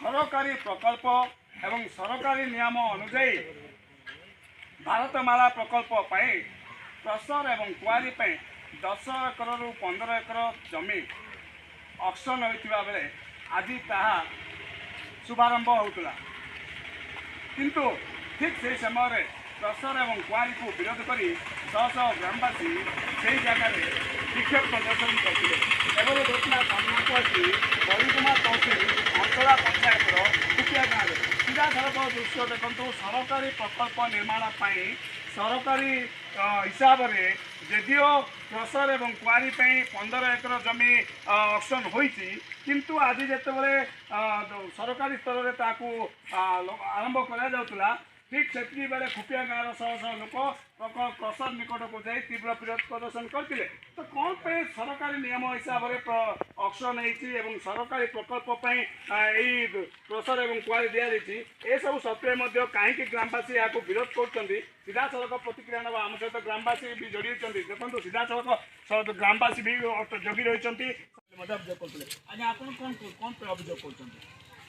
सरकारी प्रकल्प एवं सरकारी नियम अनुजाई भारतमाला प्रकल्प क्रसर एवं क्वारी 10 एकर रु 15 एकर जमी ऑक्शन होता बेले आज ताहा शुभारंभ होता किंतु ठीक से समय क्रसर एवं क्वारी को विरोध कर शह शह ग्रामवासी से जगह विक्षोभ प्रदर्शन करते घटना सामना को बड़ीगुमा तहसिल अंचला पंचायत खुटिया गाँव में सीधा सड़क दृश्य देखो सरकारी प्रकल्प निर्माण सरकारी हिसाब से जदिओ क्रसर एवं क्वारी 15 एकर जमी ऑक्शन होती किंतु आज जिते सरकारी स्तर में आरंभ करा ठीक से बेले खुपिया गाँव शह शह लोक क्रसर निकट को जाई तीव्र विरोध प्रदर्शन करते तो कौन पे सरकारी नियम हिसाब से ऑक्शन होती सरकारी प्रकल्प क्रसर एवं क्वारी दि सब सत्वे कहीं ग्रामवासी यहाँ विरोध कर सीधा सड़क प्रतिक्रिया ना आम सहित ग्रामवासी भी जोड़ी देखो सीधा सड़क ग्रामवासी भी जगी रही अभियोग करते आज्ञा आप कौन पे अभियोग कर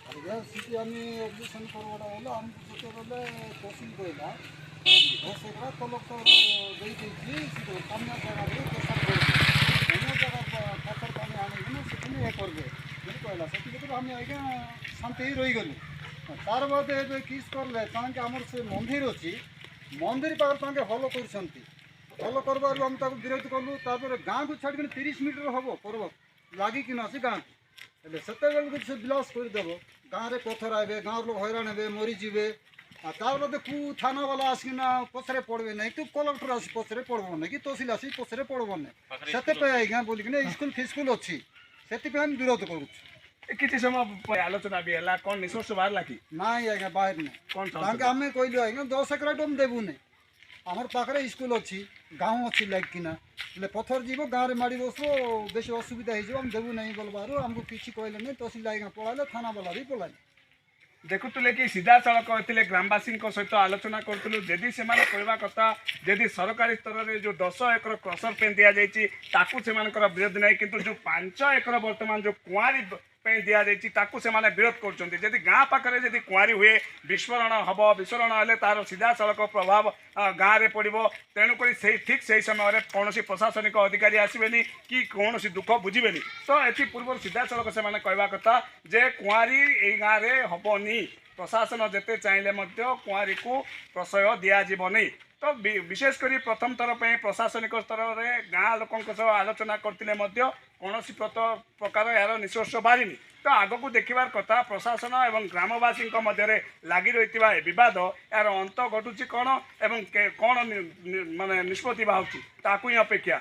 आज्ञा सीटी आम ऑब्जेक्शन करवाटा गला आमको पचारे तहसिल कहला 10 एकर कलेक्टर देती कामना जगह प्रेसर कर अन्य जगह पत्थर पानी आने से ये करेंगे कहला से आम आज्ञा शांति रही गलु तार बाद किस कले आमर से मंदिर अच्छी मंदिर पाखे हल कर हल करबार आम विरोध कलु गाँव को छाड़ 30 मीटर हम पर्वत लगिकी आसी गाँव से से बिलास करदेव गाँव में पथर आए गाँव लोग हैरान हे मरीजे तार कू थाना वाला आसिना पचरे पड़े ना तो कलेक्टर आस पचरे पड़ब ना कि तहसिल आस पचरे पड़ब ना से आज्ञा बोलिकी स्कूल फिस्कुल अच्छी से विरोध किसी समय आलोचना भी है कौन निष्कर्ष बाहर कि ना आज्ञा बाहर नहीं कौन आम कहलु आज्ञा 10 एकर डम देवु नहीं आमर पाखे स्कूल अच्छी गाँव अच्छी लगिना पथर जीव गाँव में माड़ी बस बेस असुविधा हो देवु नहीं बोलबार आमको किसी कहले नहीं तहसिल आज्ञा पढ़ाले थाना वाला भी पढ़ाले देखुले कि सीधा सड़क होते ग्रामवासी सहित आलोचना करूँ जदि से कहवा कथा जदि सरकारी स्तर में जो 10 एकर क्रसर पे दि जाती से विरोध नहीं किंतु जो 5 एकर बर्तमान जो कुआरी दि जाती से विरोध कर गाँ पाखे जब कुआरी हुए विस्फोरण हम विस्फोरण हेल्ले तार सीधा सड़क प्रभाव गाँव में पड़ो तेणुक ठीक से समय कौन प्रशासनिक अधिकारी आसबेनि कि कौन दुख बुझे तो ये पूर्व सीधा सड़क से कहवा कथा जे कुआरी ये गाँव में हेनी प्रशासन जिते चाहिए कुआरी को प्रशय दिज्वनी तो विशेषकर प्रथम थर पर प्रशासनिक स्तर में गाँ लोक आलोचना करते कौन प्रकार यार निष्कर्ष बाहरी तो आग को देखार कथा प्रशासन एवं ग्रामवासी मध्य लगी रही बद यार अंत घटुची कौन एवं कौन माने निष्पत्ति बाहर ताकू ही अपेक्षा।